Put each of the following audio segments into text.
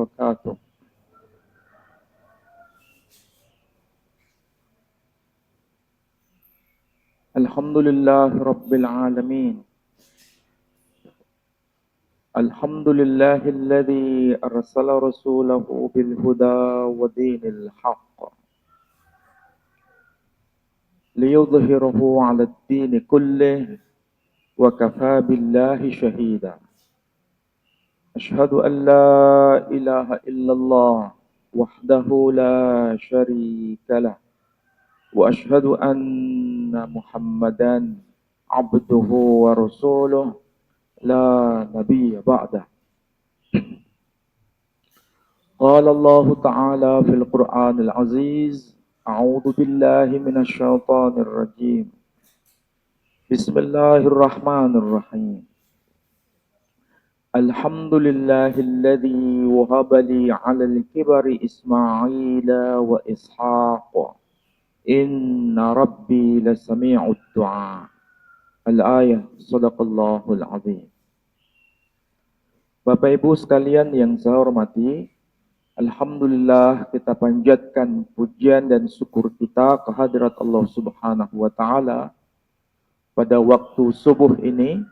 وبركاته. الحمد لله رب العالمين. الحمد لله الذي أرسل رسوله بالهدى ودين الحق ليظهره على الدين كله وكفى بالله شهيدا. أشهد أن لا إله إلا الله وحده لا شريك له وأشهد أن محمدا عبده ورسوله لا نبي بعده. قال الله تعالى في القرآن العزيز: أعوذ بالله من الشيطان الرجيم. بسم الله الرحمن الرحيم. الحمد لله الذي وهب لي على الكبر إسماعيل وإسحاق إن ربي لسميع الدعاء. Al-ayah, sadaqallahul azim. Bapak Ibu sekalian yang saya hormati, alhamdulillah kita panjatkan pujian dan syukur kita kehadirat Allah Subhanahu wa taala. Pada waktu subuh ini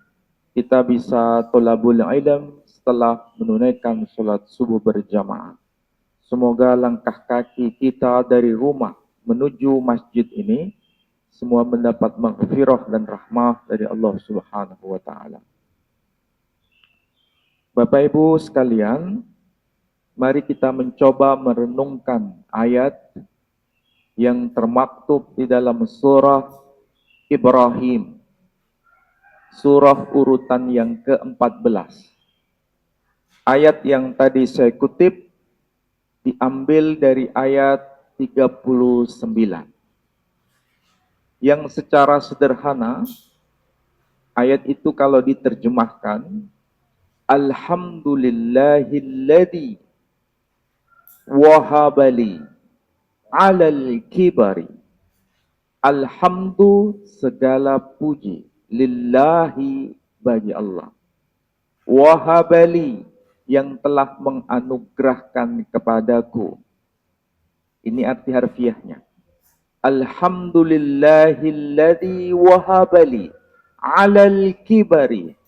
kita bisa tolabul ilm setelah menunaikan salat subuh berjamaah. Semoga langkah kaki kita dari rumah menuju masjid ini semua mendapat maghfirah dan rahmah dari Allah Subhanahu wa taala. Bapak Ibu sekalian, mari kita mencoba merenungkan ayat yang termaktub di dalam surah Ibrahim. Surah urutan yang ke-14. Ayat yang tadi saya kutip diambil dari ayat 39. Yang secara sederhana, ayat itu kalau diterjemahkan, Alhamdulillahilladzi wahabali alal kibari. Alhamdu segala puji, lillahi bagi Allah. Wahabali yang telah menganugerahkan kepadaku. Ini arti harfiahnya. Alhamdulillahilladzi wahabali alal kibari,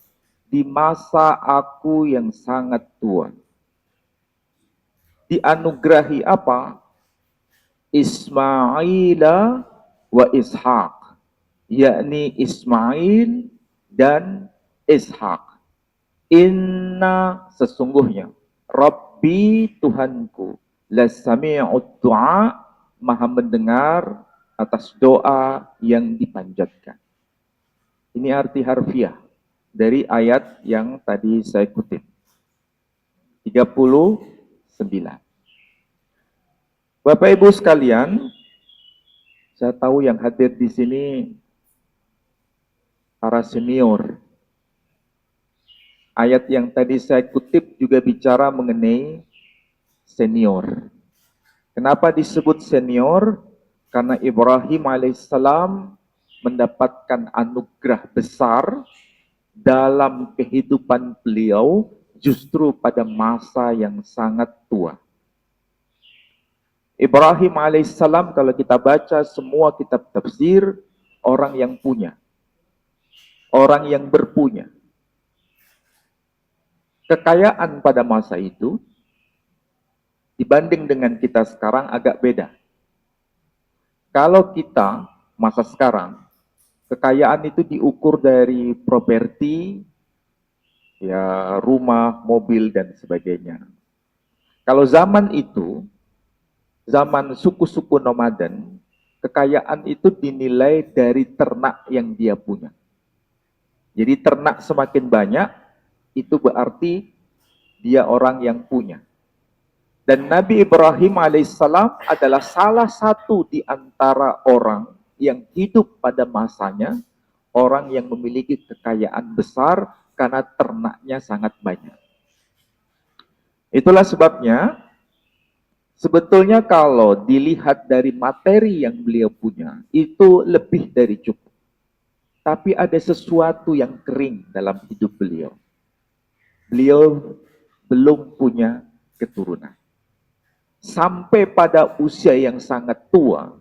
di masa aku yang sangat tua. Dianugerahi apa? Ismaila wa Ishaq, yakni Ismail dan Ishaq. Inna sesungguhnya, Rabbi Tuhanku, lasami'ud du'a, maha mendengar atas doa yang dipanjatkan. Ini arti harfiah dari ayat yang tadi saya kutip. 39. Bapak Ibu sekalian, saya tahu yang hadir di sini para senior. Ayat yang tadi saya kutip juga bicara mengenai senior. Kenapa disebut senior? Karena Ibrahim alaihissalam mendapatkan anugerah besar dalam kehidupan beliau justru pada masa yang sangat tua. Ibrahim alaihissalam kalau kita baca semua kitab tafsir, orang yang punya, orang yang berpunya. Kekayaan pada masa itu dibanding dengan kita sekarang agak beda. Kalau kita masa sekarang, kekayaan itu diukur dari properti, ya rumah, mobil dan sebagainya. Kalau zaman itu, zaman suku-suku nomaden, kekayaan itu dinilai dari ternak yang dia punya. Jadi ternak semakin banyak, itu berarti dia orang yang punya. Dan Nabi Ibrahim alaihissalam adalah salah satu di antara orang yang hidup pada masanya, orang yang memiliki kekayaan besar karena ternaknya sangat banyak. Itulah sebabnya, sebetulnya kalau dilihat dari materi yang beliau punya, itu lebih dari cukup. Tapi ada sesuatu yang kering dalam hidup beliau. Beliau belum punya keturunan. Sampai pada usia yang sangat tua,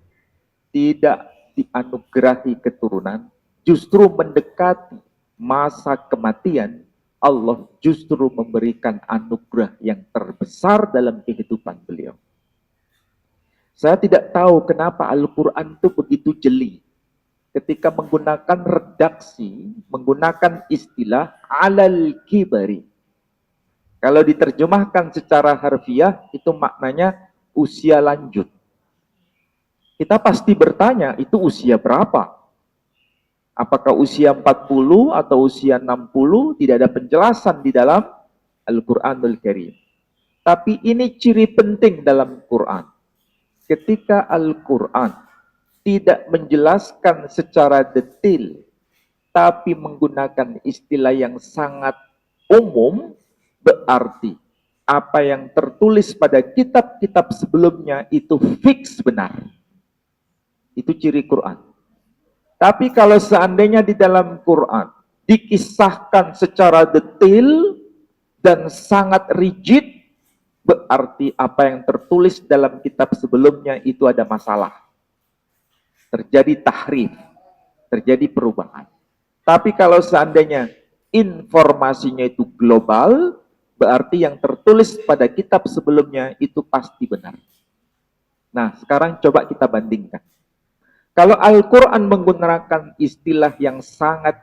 tidak dianugerahi keturunan, justru mendekati masa kematian, Allah justru memberikan anugerah yang terbesar dalam kehidupan beliau. Saya tidak tahu kenapa Al-Quran itu begitu jeli ketika menggunakan redaksi, menggunakan istilah alal kibari. Kalau diterjemahkan secara harfiah, itu maknanya usia lanjut. Kita pasti bertanya, itu usia berapa? Apakah usia 40 atau usia 60? Tidak ada penjelasan di dalam Al-Quranul Karim. Tapi ini ciri penting dalam Quran. Ketika Al-Quran tidak menjelaskan secara detail, tapi menggunakan istilah yang sangat umum, berarti apa yang tertulis pada kitab-kitab sebelumnya itu fix benar. Itu ciri Quran. Tapi kalau seandainya di dalam Quran dikisahkan secara detail dan sangat rigid, berarti apa yang tertulis dalam kitab sebelumnya itu ada masalah. Terjadi tahrif, terjadi perubahan. Tapi kalau seandainya informasinya itu global, berarti yang tertulis pada kitab sebelumnya itu pasti benar. Nah, sekarang coba kita bandingkan. Kalau Al-Quran menggunakan istilah yang sangat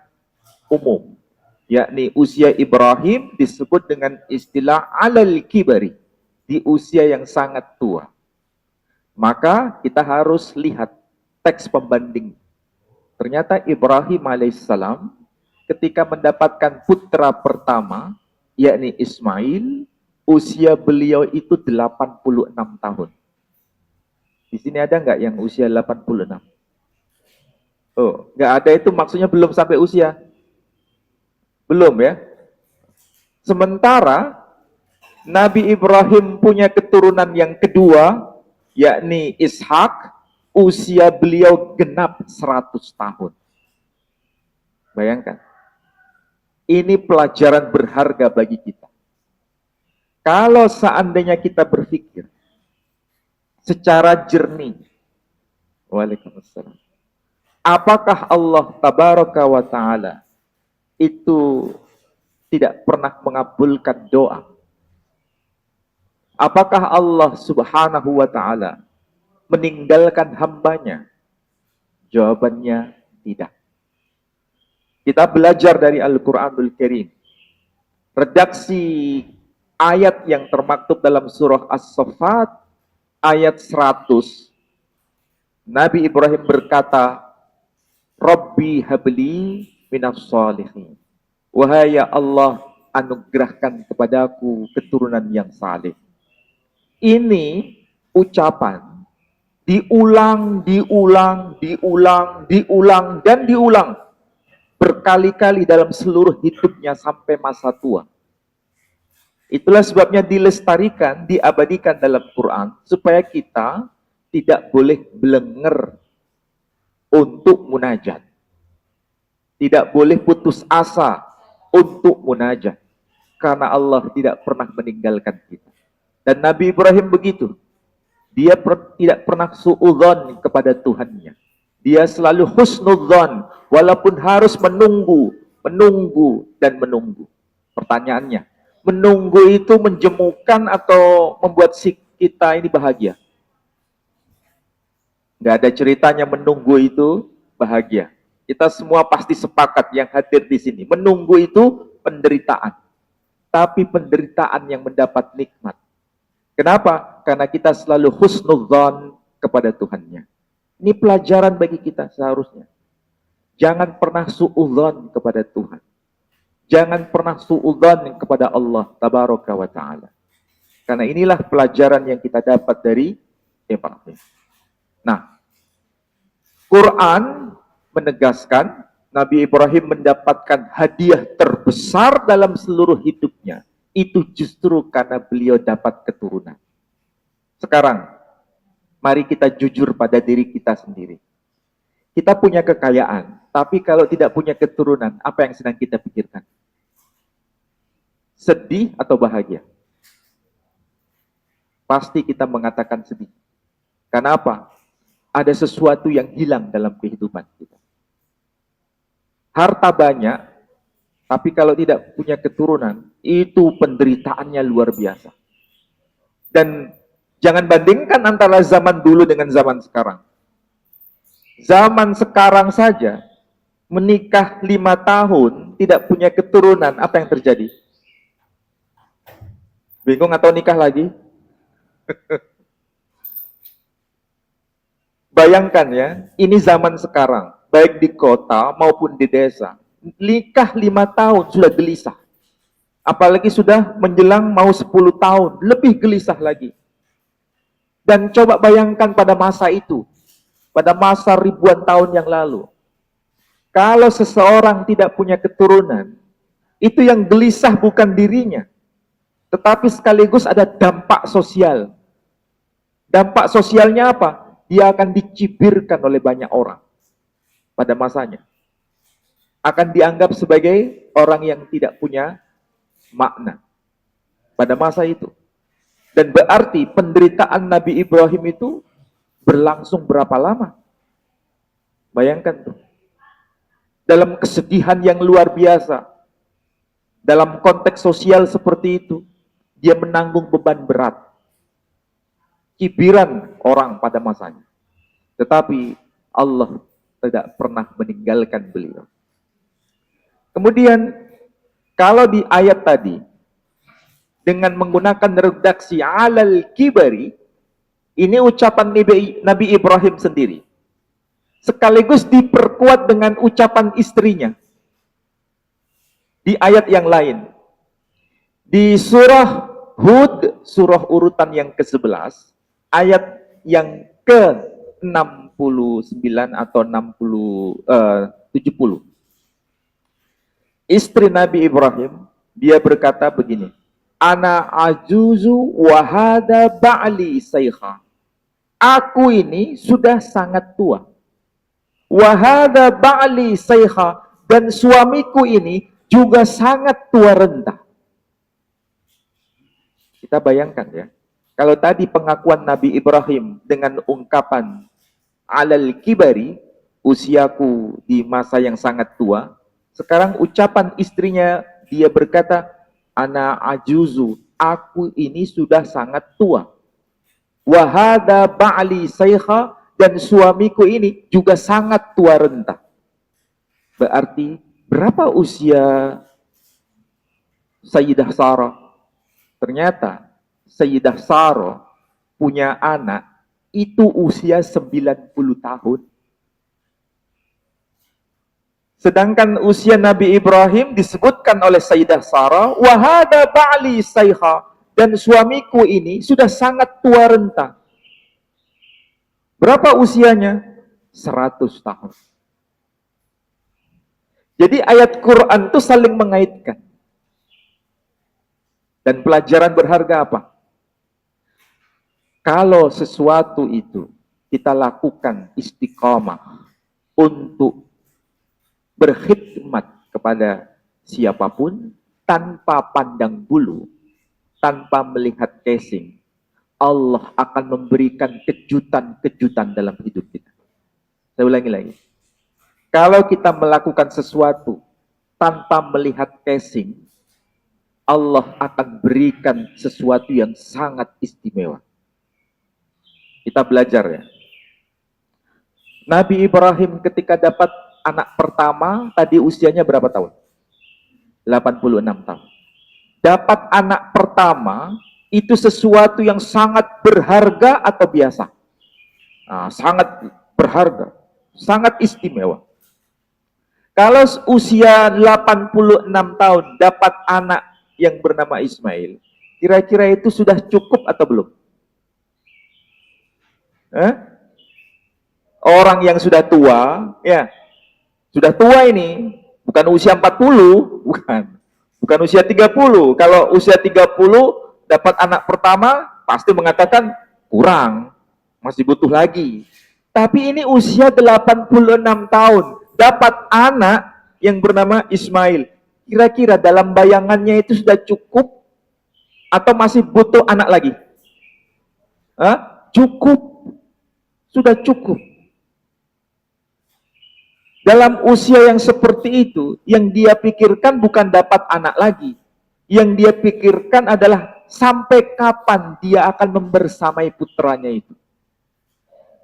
umum, yakni usia Ibrahim disebut dengan istilah alal kibari, di usia yang sangat tua. Maka kita harus lihat teks pembanding. Ternyata Ibrahim alaihissalam ketika mendapatkan putra pertama, yakni Ismail, usia beliau itu 86 tahun. Di sini ada nggak yang usia 86? Oh, nggak ada, itu maksudnya belum sampai usia. Belum ya. Sementara Nabi Ibrahim punya keturunan yang kedua, yakni Ishak, usia beliau genap 100 tahun. Bayangkan. Ini pelajaran berharga bagi kita. Kalau seandainya kita berpikir secara jernih, Waalaikumsalam, apakah Allah tabaraka wa ta'ala itu tidak pernah mengabulkan doa? Apakah Allah subhanahu wa ta'ala meninggalkan hambanya? Jawabannya tidak. Kita belajar dari Al-Quranul Karim. Redaksi ayat yang termaktub dalam surah As-Saffat, ayat 100. Nabi Ibrahim berkata, Rabbi habli minas salihin. Wahai ya Allah, anugerahkan kepadaku keturunan yang saleh. Ini ucapan diulang, dan diulang berkali-kali dalam seluruh hidupnya sampai masa tua. Itulah sebabnya dilestarikan, diabadikan dalam Quran, supaya kita tidak boleh belenger untuk munajat. Tidak boleh putus asa untuk munajat. Karena Allah tidak pernah meninggalkan kita. Dan Nabi Ibrahim begitu. Dia tidak pernah su'udzon kepada Tuhannya. Dia selalu husnudzon, walaupun harus menunggu, dan menunggu. Pertanyaannya, menunggu itu menjemukan atau membuat kita ini bahagia? Nggak ada ceritanya menunggu itu bahagia. Kita semua pasti sepakat yang hadir di sini. Menunggu itu penderitaan. Tapi penderitaan yang mendapat nikmat. Kenapa? Karena kita selalu husnudzon kepada Tuhannya. Ini pelajaran bagi kita seharusnya. Jangan pernah su'udzon kepada Tuhan. Jangan pernah su'udzon kepada Allah tabaraka wa ta'ala. Karena inilah pelajaran yang kita dapat dari Ibrahim. Nah, Quran menegaskan Nabi Ibrahim mendapatkan hadiah terbesar dalam seluruh hidupnya. Itu justru karena beliau dapat keturunan. Sekarang, mari kita jujur pada diri kita sendiri. Kita punya kekayaan, tapi kalau tidak punya keturunan, apa yang sedang kita pikirkan? Sedih atau bahagia? pasti kita mengatakan sedih. Karena apa? Ada sesuatu yang hilang dalam kehidupan kita. Harta banyak, tapi kalau tidak punya keturunan, itu penderitaannya luar biasa. Dan jangan bandingkan antara zaman dulu dengan zaman sekarang. Zaman sekarang saja, menikah 5 tahun, tidak punya keturunan, apa yang terjadi? Bingung atau nikah lagi? Bayangkan ya, ini zaman sekarang, baik di kota maupun di desa. Nikah 5 tahun sudah gelisah. Apalagi sudah menjelang mau 10 tahun, lebih gelisah lagi. Dan coba bayangkan pada masa itu, pada masa ribuan tahun yang lalu. Kalau seseorang tidak punya keturunan, itu yang gelisah bukan dirinya, tetapi sekaligus ada dampak sosial. Dampak sosialnya apa? Dia akan dicibirkan oleh banyak orang pada masanya. Akan dianggap sebagai orang yang tidak punya makna pada masa itu. Dan berarti penderitaan Nabi Ibrahim itu berlangsung berapa lama? Bayangkan tuh. Dalam kesedihan yang luar biasa, dalam konteks sosial seperti itu, dia menanggung beban berat, cibiran orang pada masanya. Tetapi Allah tidak pernah meninggalkan beliau. Kemudian, kalau di ayat tadi, dengan menggunakan redaksi alal kibari, ini ucapan Nabi Ibrahim sendiri. Sekaligus diperkuat dengan ucapan istrinya. Di ayat yang lain. Di surah Hud, surah urutan yang ke-11, ayat yang ke-69 atau 70. Istri Nabi Ibrahim, dia berkata begini, Ana ajuzu wahada ba'li saykha. Aku ini sudah sangat tua. Wahada ba'li saykha, dan suamiku ini juga sangat tua renta. Kita bayangkan ya, kalau tadi pengakuan Nabi Ibrahim dengan ungkapan alal kibari, usiaku di masa yang sangat tua, sekarang ucapan istrinya, dia berkata, Ana ajuzu, aku ini sudah sangat tua. Wahada ba'li saykha, dan suamiku ini juga sangat tua renta. Berarti berapa usia Sayyidah Sarah? Ternyata Sayyidah Sarah punya anak itu usia 90 tahun. Sedangkan usia Nabi Ibrahim disebutkan oleh Sayyidah Sarah, wahada ba'li saykha, dan suamiku ini sudah sangat tua renta. Berapa usianya? 100 tahun. Jadi ayat Quran itu saling mengaitkan. Dan pelajaran berharga apa? Kalau sesuatu itu kita lakukan istiqamah untuk berkhidmat kepada siapapun tanpa pandang bulu, tanpa melihat casing, Allah akan memberikan kejutan-kejutan dalam hidup kita. Saya ulangi lagi. Kalau kita melakukan sesuatu tanpa melihat casing, Allah akan berikan sesuatu yang sangat istimewa. Kita belajar ya. Nabi Ibrahim ketika dapat anak pertama, tadi usianya berapa tahun? 86 tahun. Dapat anak pertama, itu sesuatu yang sangat berharga atau biasa? Nah, sangat berharga, sangat istimewa. Kalau usia 86 tahun dapat anak yang bernama Ismail, kira-kira itu sudah cukup atau belum? Orang yang sudah tua, ya, sudah tua ini, bukan usia 40, bukan usia 30. Kalau usia 30, dapat anak pertama, pasti mengatakan kurang, masih butuh lagi. Tapi ini usia 86 tahun, dapat anak yang bernama Ismail. Kira-kira dalam bayangannya itu sudah cukup atau masih butuh anak lagi? Cukup. Sudah cukup. Dalam usia yang seperti itu, yang dia pikirkan bukan dapat anak lagi. Yang dia pikirkan adalah sampai kapan dia akan membersamai putranya itu.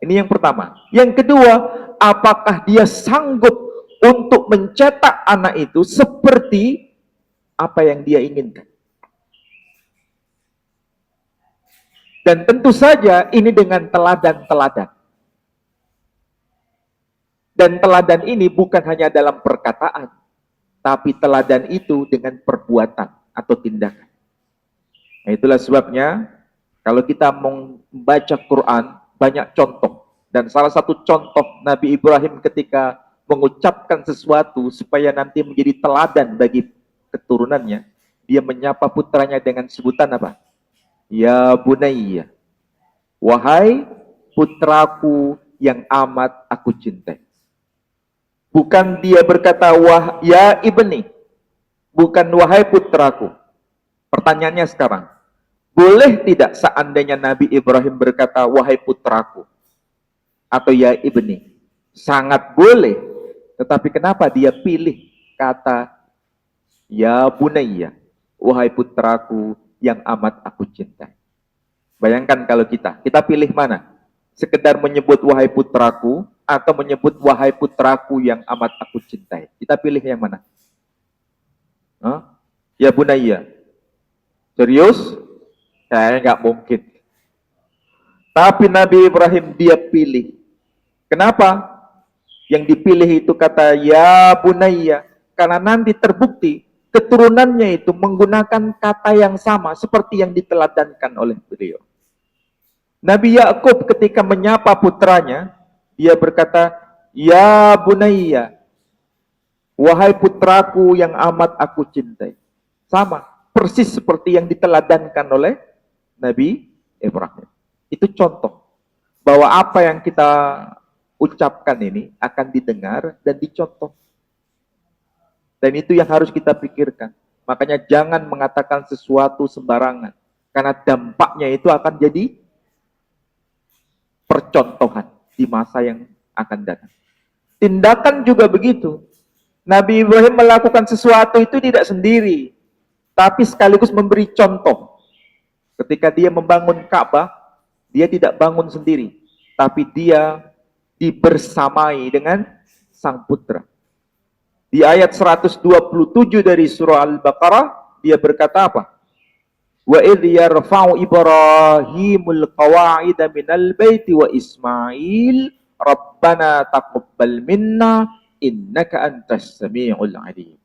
Ini yang pertama. Yang kedua, apakah dia sanggup untuk mencetak anak itu seperti apa yang dia inginkan. Dan tentu saja ini dengan teladan-teladan. Dan teladan ini bukan hanya dalam perkataan, tapi teladan itu dengan perbuatan atau tindakan. Nah, itulah sebabnya kalau kita membaca Quran, banyak contoh. Dan salah satu contoh Nabi Ibrahim ketika mengucapkan sesuatu supaya nanti menjadi teladan bagi keturunannya, dia menyapa putranya dengan sebutan apa? Ya bunayya, wahai putraku yang amat aku cintai. Bukan dia berkata, wah ya ibni, bukan wahai putraku. Pertanyaannya sekarang, boleh tidak seandainya Nabi Ibrahim berkata, wahai putraku, atau ya ibni? Sangat boleh. Tetapi kenapa dia pilih kata, ya bunayya, wahai putraku yang amat aku cintai? Bayangkan kalau kita pilih mana? Sekedar menyebut wahai putraku, atau menyebut wahai putraku yang amat aku cintai? Kita pilih yang mana? Ya bunayya. Serius? Kayaknya nggak mungkin. Tapi Nabi Ibrahim dia pilih. Kenapa? Yang dipilih itu kata ya bunayya. Karena nanti terbukti keturunannya itu menggunakan kata yang sama seperti yang diteladankan oleh beliau. Nabi Yakub ketika menyapa putranya, dia berkata, ya bunayya, wahai putraku yang amat aku cintai. Sama, persis seperti yang diteladankan oleh Nabi Ibrahim. Itu contoh bahwa apa yang kita ucapkan ini akan didengar dan dicontoh. Dan itu yang harus kita pikirkan. Makanya jangan mengatakan sesuatu sembarangan. Karena dampaknya itu akan jadi percontohan di masa yang akan datang. Tindakan juga begitu. Nabi Ibrahim melakukan sesuatu itu tidak sendiri, tapi sekaligus memberi contoh. Ketika dia membangun Ka'bah, dia tidak bangun sendiri, tapi dia dibersamai dengan sang putra. Di ayat 127 dari surah Al-Baqarah, dia berkata apa? Wa idh yarfa'u Ibrahimul qawa'ida minal baiti wa Ismail Rabbana taqabbal minna innaka antas sami'ul alim.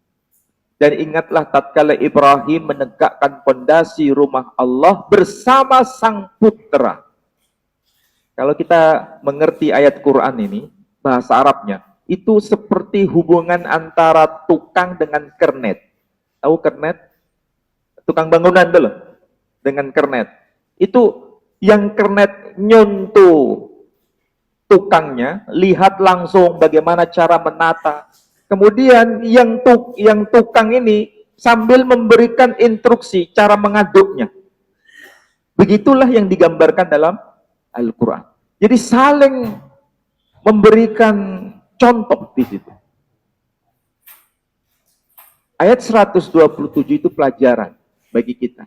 Dan ingatlah tatkala Ibrahim menegakkan pondasi rumah Allah bersama sang putra. Kalau kita mengerti ayat Quran ini, bahasa Arabnya, itu seperti hubungan antara tukang dengan kernet. Tahu kernet? Tukang bangunan dulu. Dengan kernet. Itu yang kernet nyontoh tukangnya, lihat langsung bagaimana cara menata. Kemudian yang tukang ini sambil memberikan instruksi cara mengaduknya. Begitulah yang digambarkan dalam Al-Quran. Jadi saling memberikan contoh di situ. Ayat 127 itu pelajaran bagi kita.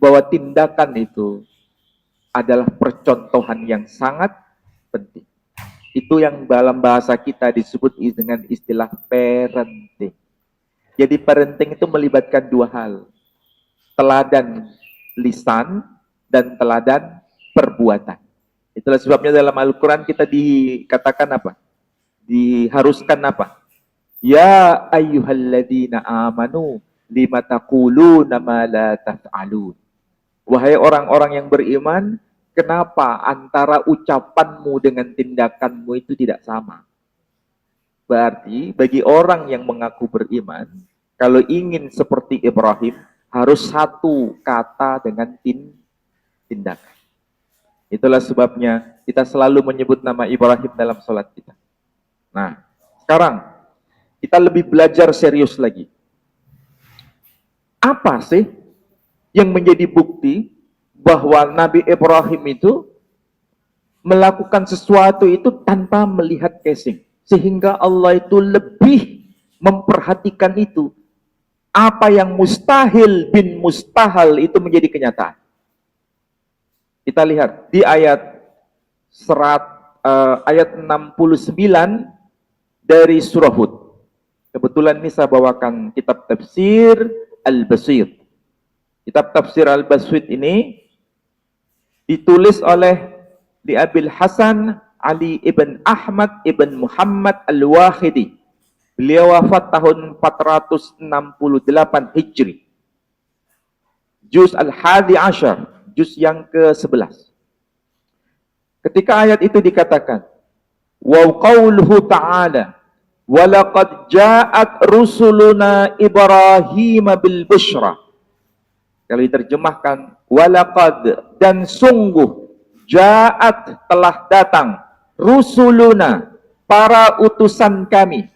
Bahwa tindakan itu adalah percontohan yang sangat penting. Itu yang dalam bahasa kita disebut dengan istilah parenting. Jadi parenting itu melibatkan dua hal. Teladan lisan dan teladan perbuatan. Itulah sebabnya dalam Al-Quran kita dikatakan apa? Diharuskan apa? Ya ayyuhalladzina amanu lima taquluna ma la taf'alun. Wahai orang-orang yang beriman, kenapa antara ucapanmu dengan tindakanmu itu tidak sama? Berarti bagi orang yang mengaku beriman, kalau ingin seperti Ibrahim, harus satu kata dengan tindakan. Itulah sebabnya kita selalu menyebut nama Ibrahim dalam sholat kita. Nah, sekarang kita lebih belajar serius lagi. Apa sih yang menjadi bukti bahwa Nabi Ibrahim itu melakukan sesuatu itu tanpa melihat casing. Sehingga Allah itu lebih memperhatikan itu. Apa yang mustahil bin mustahil itu menjadi kenyataan. Kita lihat di ayat 69 dari surah Hud. Kebetulan ini saya bawakan kitab tafsir Al-Basir. Kitab tafsir Al-Basir ini ditulis oleh di Abil Hasan Ali ibn Ahmad ibn Muhammad Al-Wahidi. Beliau wafat tahun 468 Hijri. Juz Al-Hadi Ashar, juz yang ke-11. Ketika ayat itu dikatakan, wa qauluhu ta'ala, wa laqad ja'at rusuluna Ibrahim bil busyra. Kalau diterjemahkan, wa laqad, dan sungguh, ja'at, telah datang, rusuluna, para utusan kami,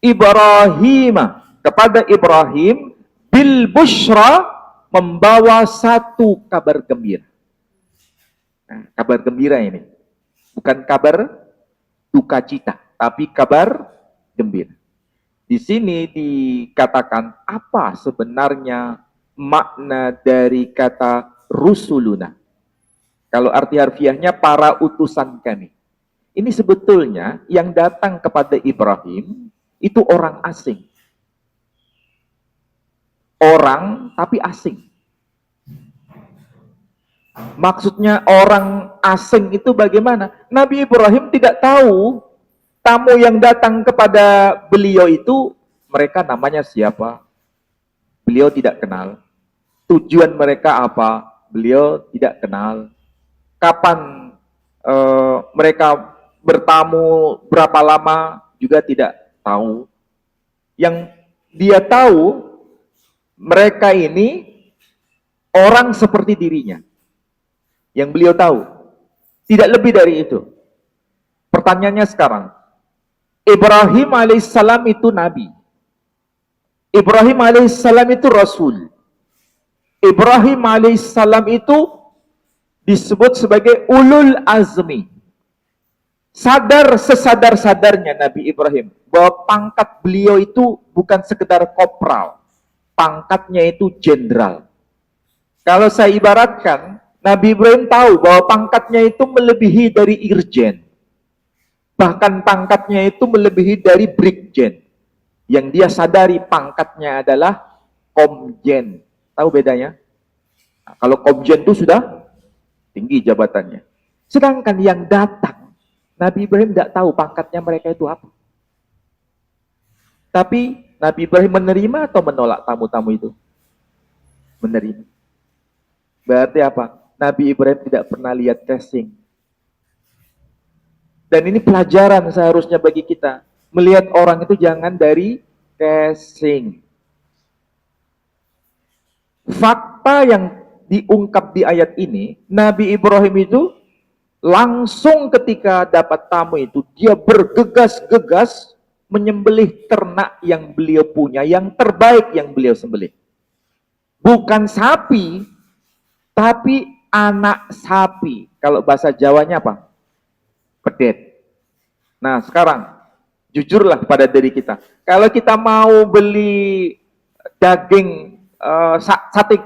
Ibrahim, kepada Ibrahim, bil busyra, membawa satu kabar gembira. Nah, kabar gembira ini bukan kabar duka cita, tapi kabar gembira. Di sini dikatakan apa sebenarnya makna dari kata rusuluna. Kalau arti harfiahnya para utusan kami. Ini sebetulnya yang datang kepada Ibrahim itu orang asing. Orang tapi asing. Maksudnya orang asing itu bagaimana? Nabi Ibrahim tidak tahu tamu yang datang kepada beliau itu mereka namanya siapa. Beliau tidak kenal. Tujuan mereka apa? Beliau tidak kenal. Kapan mereka bertamu, berapa lama juga tidak tahu. Yang dia tahu mereka ini orang seperti dirinya. Yang beliau tahu. Tidak lebih dari itu. Pertanyaannya sekarang. Ibrahim alaihissalam itu nabi. Ibrahim alaihissalam itu rasul. Ibrahim alaihissalam itu disebut sebagai ulul azmi. Sadar sesadar-sadarnya Nabi Ibrahim bahwa pangkat beliau itu bukan sekedar kopral. Pangkatnya itu jenderal. Kalau saya ibaratkan, Nabi Ibrahim tahu bahwa pangkatnya itu melebihi dari irjen. Bahkan pangkatnya itu melebihi dari brigjen. Yang dia sadari pangkatnya adalah komjen. Tahu bedanya? Nah, kalau komjen itu sudah tinggi jabatannya. Sedangkan yang datang, Nabi Ibrahim tidak tahu pangkatnya mereka itu apa. Tapi Nabi Ibrahim menerima atau menolak tamu-tamu itu? Menerima. Berarti apa? Nabi Ibrahim tidak pernah lihat casing. Dan ini pelajaran seharusnya bagi kita. Melihat orang itu jangan dari casing. Fakta yang diungkap di ayat ini, Nabi Ibrahim itu langsung ketika dapat tamu itu, dia bergegas-gegas menyembelih ternak yang beliau punya, yang terbaik yang beliau sembelih. Bukan sapi, tapi anak sapi. Kalau bahasa Jawanya apa? Pedet. Nah sekarang, jujurlah pada diri kita. Kalau kita mau beli daging sate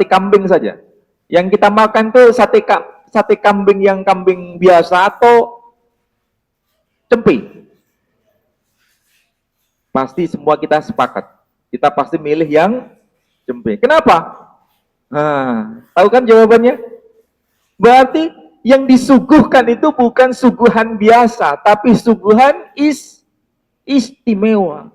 kambing saja. Yang kita makan tuh sate kambing yang kambing biasa atau cempe. Pasti semua kita sepakat. Kita pasti milih yang cempe. Kenapa? Nah, tahu kan jawabannya? Berarti yang disuguhkan itu bukan suguhan biasa, tapi suguhan istimewa.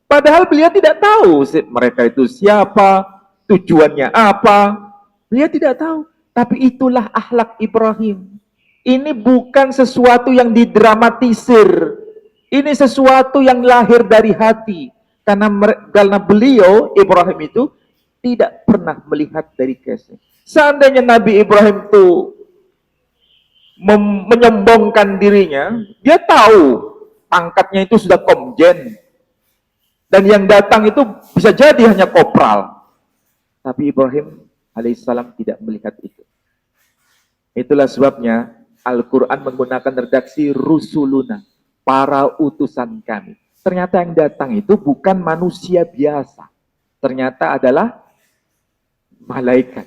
Padahal beliau tidak tahu mereka itu siapa, tujuannya apa. Beliau tidak tahu. Tapi itulah akhlak Ibrahim. Ini bukan sesuatu yang didramatisir. Ini sesuatu yang lahir dari hati. Karena beliau, Ibrahim itu, tidak pernah melihat dari casing. Seandainya Nabi Ibrahim itu menyombongkan dirinya, dia tahu pangkatnya itu sudah komjen. Dan yang datang itu bisa jadi hanya kopral. Tapi Ibrahim alaihissalam tidak melihat itu. Itulah sebabnya Al-Quran menggunakan redaksi rusuluna, para utusan kami. Ternyata yang datang itu bukan manusia biasa. Ternyata adalah malaikat.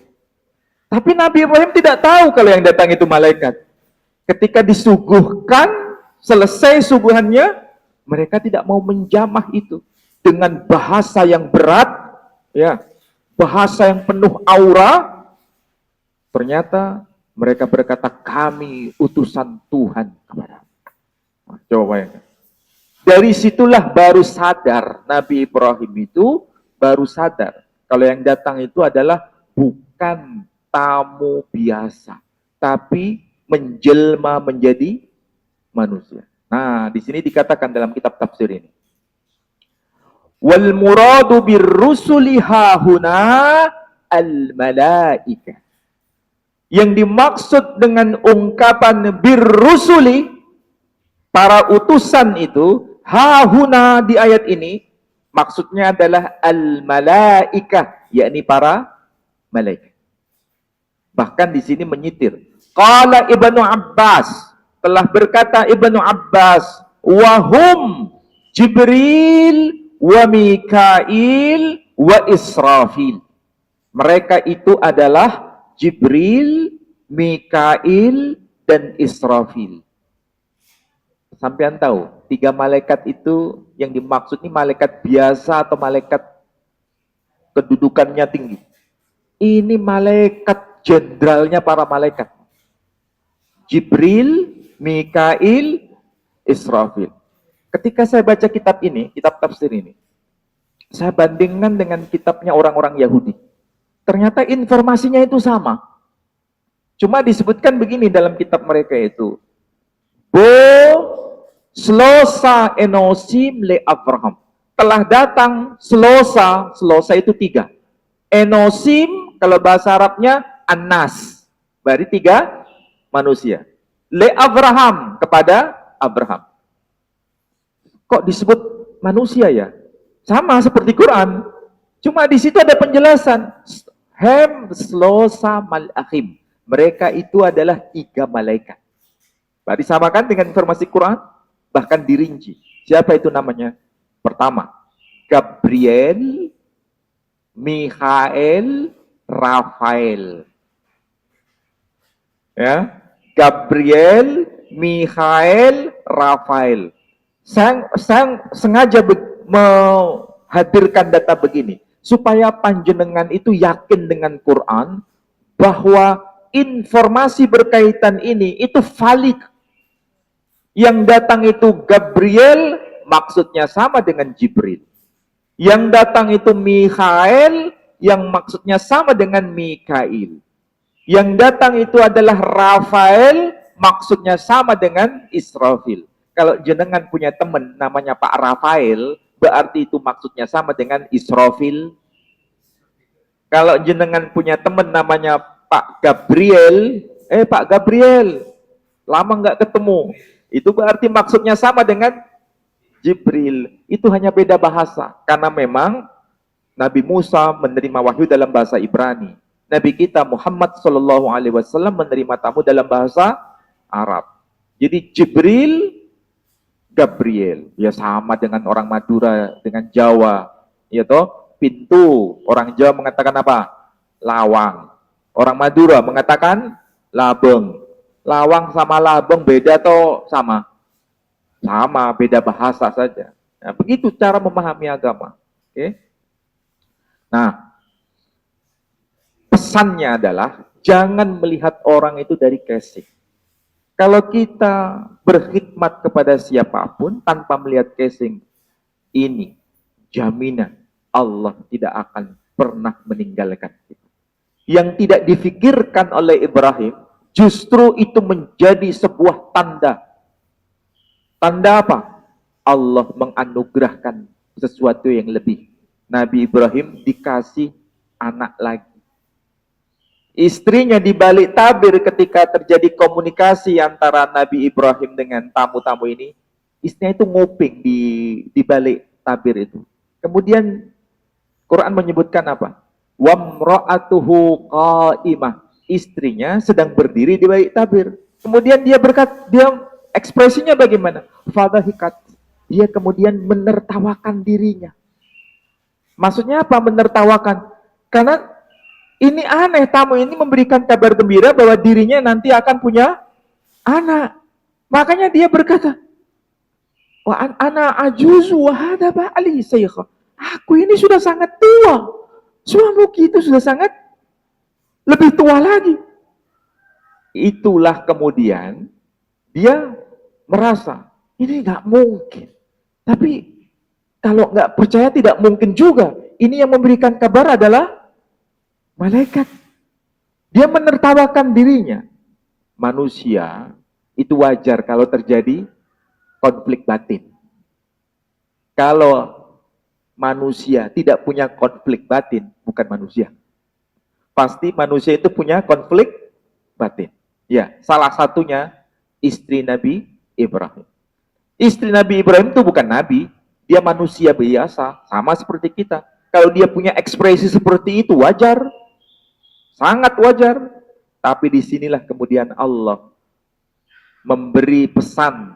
Tapi Nabi Ibrahim tidak tahu kalau yang datang itu malaikat. Ketika disuguhkan, selesai suguhannya, mereka tidak mau menjamah itu. Dengan bahasa yang berat, ya, bahasa yang penuh aura, ternyata mereka berkata, kami utusan Tuhan kepada. Nah, coba bayangkan. Dari situlah baru sadar, Nabi Ibrahim itu baru sadar, kalau yang datang itu adalah bukan tamu biasa, tapi menjelma menjadi manusia. Nah, di sini dikatakan dalam kitab tafsir ini, wal muradu birrusuli hahuna al malaika. Yang dimaksud dengan ungkapan birrusuli, para utusan itu, hahuna di ayat ini, maksudnya adalah al malaika, yakni para malaikat. Bahkan di sini menyitir. Qala Ibnu Abbas, telah berkata Ibnu Abbas, wahum Jibril wa Mikail wa Israfil. Mereka itu adalah Jibril, Mikail, dan Israfil. Sampean tahu, 3 malaikat itu yang dimaksud ini malaikat biasa atau malaikat kedudukannya tinggi? Ini malaikat jenderalnya para malaikat. Jibril, Mikail, Israfil. Ketika saya baca kitab ini, kitab tafsir ini, saya bandingkan dengan kitabnya orang-orang Yahudi. Ternyata informasinya itu sama. Cuma disebutkan begini dalam kitab mereka itu. Bo Slosa enosim le Abraham. Telah datang Slosa, Slosa itu 3. Enosim, kalau bahasa Arabnya, Anas. Berarti 3 manusia. Le Abraham, kepada Abraham. Kok disebut manusia ya? Sama seperti Quran. Cuma di situ ada penjelasan. Hem slosa malakhim. Mereka itu adalah 3 malaikat. Berarti sama kan dengan informasi Quran? Bahkan dirinci. Siapa itu namanya? Pertama, Gabriel, Mikhail, Rafael. Ya, Gabriel, Mikhail, Rafael. Saya sengaja menghadirkan data begini supaya panjenengan itu yakin dengan Quran bahwa informasi berkaitan ini itu valid. Yang datang itu Gabriel, maksudnya sama dengan Jibril. Yang datang itu Mikhail, yang maksudnya sama dengan Mikail. Yang datang itu adalah Rafael, maksudnya sama dengan Israfil. Kalau jenengan punya teman namanya Pak Rafael, berarti itu maksudnya sama dengan Israfil. Kalau jenengan punya teman namanya Pak Gabriel, Pak Gabriel, lama nggak ketemu, itu berarti maksudnya sama dengan Jibril. Itu hanya beda bahasa, karena memang Nabi Musa menerima wahyu dalam bahasa Ibrani. Nabi kita Muhammad SAW menerima tamu dalam bahasa Arab. Jadi Jibril, Gabriel, ya sama dengan orang Madura dengan Jawa, ya toh. Pintu, orang Jawa mengatakan apa? Lawang. Orang Madura mengatakan labeng. Lawang sama labeng beda atau sama? Sama, beda bahasa saja. Nah, begitu cara memahami agama. Oke. Nah, pesannya adalah jangan melihat orang itu dari casing. Kalau kita berkhidmat kepada siapapun tanpa melihat casing, ini jaminan Allah tidak akan pernah meninggalkan kita. Yang tidak difikirkan oleh Ibrahim, justru itu menjadi sebuah tanda. Tanda apa? Allah menganugerahkan sesuatu yang lebih. Nabi Ibrahim dikasih anak lagi. Istrinya di balik tabir ketika terjadi komunikasi antara Nabi Ibrahim dengan tamu-tamu ini, istrinya itu nguping di balik tabir itu. Kemudian Quran menyebutkan apa? Wamra'atuhu qa'imah. Istrinya sedang berdiri di bait tabir. Kemudian dia ekspresinya bagaimana? Fadhahikat. Dia kemudian menertawakan dirinya. Maksudnya apa menertawakan? Karena ini aneh, tamu ini memberikan kabar gembira bahwa dirinya nanti akan punya anak. Makanya dia berkata, wa ana ajuzu wa hada ba'li saykha. Aku ini sudah sangat tua. Suamiku itu sudah sangat lebih tua lagi. Itulah kemudian dia merasa ini nggak mungkin. Tapi kalau nggak percaya tidak mungkin juga. Ini yang memberikan kabar adalah malaikat. Dia menertawakan dirinya. Manusia itu wajar kalau terjadi konflik batin. Kalau manusia tidak punya konflik batin, bukan manusia. Pasti manusia itu punya konflik batin. Ya, salah satunya istri Nabi Ibrahim. Istri Nabi Ibrahim itu bukan nabi, dia manusia biasa, sama seperti kita. Kalau dia punya ekspresi seperti itu wajar, sangat wajar. Tapi disinilah kemudian Allah memberi pesan,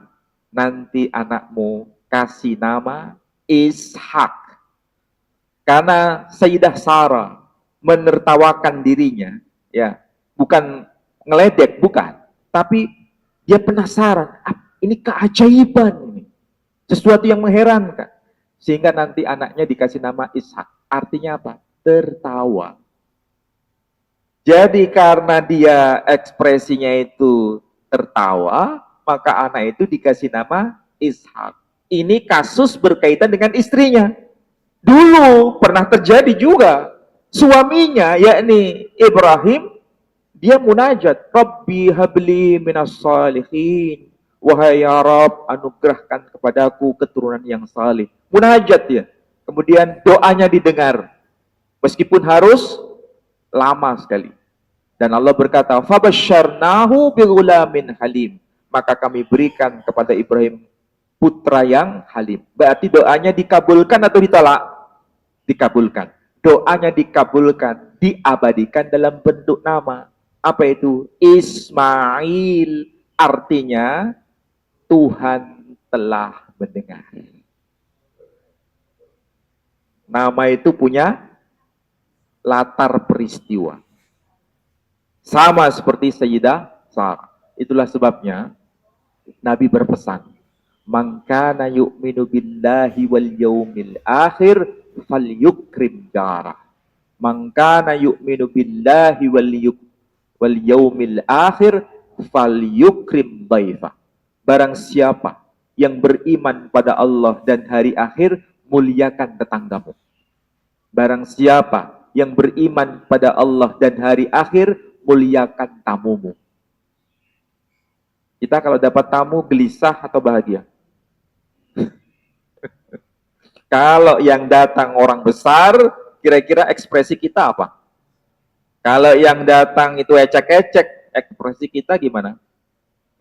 nanti anakmu kasih nama Ishak. Karena Sayyidah Sarah menertawakan dirinya, ya, bukan ngeledek, bukan, tapi dia penasaran, ini keajaiban ini, sesuatu yang mengherankan, sehingga nanti anaknya dikasih nama Ishak. Artinya apa? Tertawa. Jadi karena dia ekspresinya itu tertawa, maka anak itu dikasih nama Ishak. Ini kasus berkaitan dengan istrinya. Dulu pernah terjadi juga, suaminya yakni Ibrahim, dia munajat, Rabbi habli minas salihin. Wahai ya Rabb, anugerahkan kepadaku keturunan yang salih. Munajat ya. Kemudian doanya didengar. Meskipun harus lama sekali. Dan Allah berkata, fabasyarnahu bighulamin halim. Maka kami berikan kepada Ibrahim putra yang halim. Berarti doanya dikabulkan atau ditolak? Dikabulkan. Doanya dikabulkan, diabadikan dalam bentuk nama. Apa itu? Ismail. Artinya Tuhan telah mendengar. Nama itu punya latar peristiwa. Sama seperti Sayyidah Sarah. Itulah sebabnya Nabi berpesan, man kana yu'minu billahi wal yaumil akhir falyukrim jarah. Man kana yu'minu billahi wal yaumil akhir falyukrim dhaifah. Barang siapa yang beriman pada Allah dan hari akhir, muliakan tetanggamu. Barang siapa yang beriman pada Allah dan hari akhir, muliakan tamumu. Kita kalau dapat tamu gelisah atau bahagia? Kalau yang datang orang besar, kira-kira ekspresi kita apa? Kalau yang datang itu ecek-ecek, ekspresi kita gimana?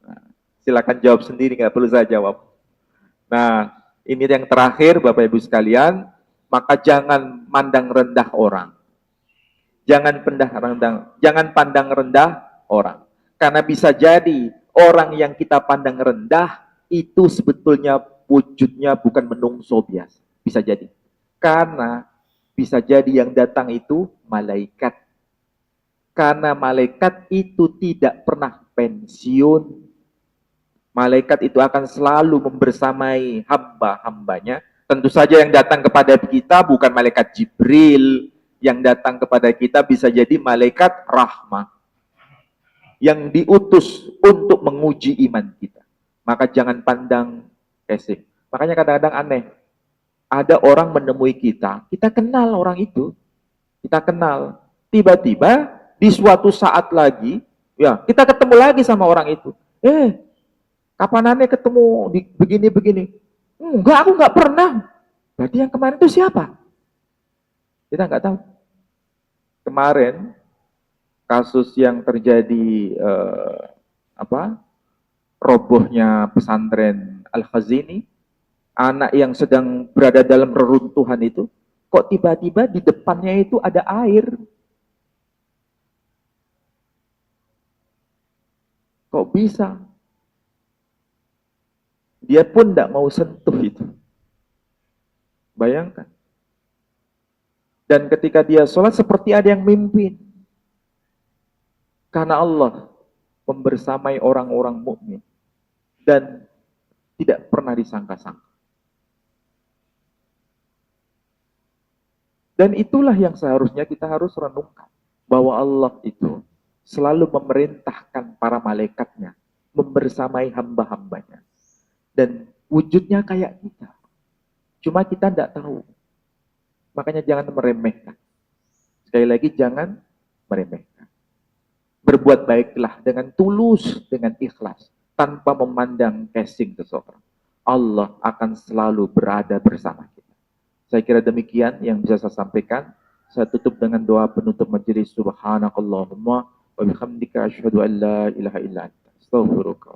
Nah, silakan jawab sendiri, nggak perlu saya jawab. Nah, ini yang terakhir Bapak Ibu sekalian, maka jangan mandang rendah orang. Jangan pandang rendah orang. Karena bisa jadi orang yang kita pandang rendah itu sebetulnya wujudnya bukan menungso biasa. Bisa jadi. Karena bisa jadi yang datang itu malaikat. Karena malaikat itu tidak pernah pensiun. Malaikat itu akan selalu membersamai hamba-hambanya. Tentu saja yang datang kepada kita bukan malaikat Jibril. Yang datang kepada kita bisa jadi malaikat rahmah. Yang diutus untuk menguji iman kita. Maka jangan pandang kesing. Makanya kadang-kadang aneh. Ada orang menemui kita kenal orang itu. Kita kenal. Tiba-tiba di suatu saat lagi, ya kita ketemu lagi sama orang itu. Kapan aneh ketemu begini-begini? Enggak, aku nggak pernah. Berarti yang kemarin itu siapa? Kita nggak tahu. Kemarin kasus yang terjadi robohnya pesantren Al-Khazini, anak yang sedang berada dalam reruntuhan itu, Kok tiba-tiba di depannya itu ada air? Kok bisa? Dia pun tidak mau sentuh itu. Bayangkan. Dan ketika dia sholat seperti ada yang mimpin. Karena Allah membersamai orang-orang mukmin dan tidak pernah disangka-sangka. Dan itulah yang seharusnya kita harus renungkan. Bahwa Allah itu selalu memerintahkan para malaikatnya membersamai hamba-hambanya. Dan wujudnya kayak kita. Cuma kita tidak tahu. Makanya jangan meremehkan. Sekali lagi jangan meremehkan. Berbuat baiklah dengan tulus, dengan ikhlas. Tanpa memandang casing seseorang. Allah akan selalu berada bersama kita. Saya kira demikian yang bisa saya sampaikan. Saya tutup dengan doa penutup majelis. Subhanakallahumma wa bihamdika asyhadu an la ilaha illa anta astaghfiruka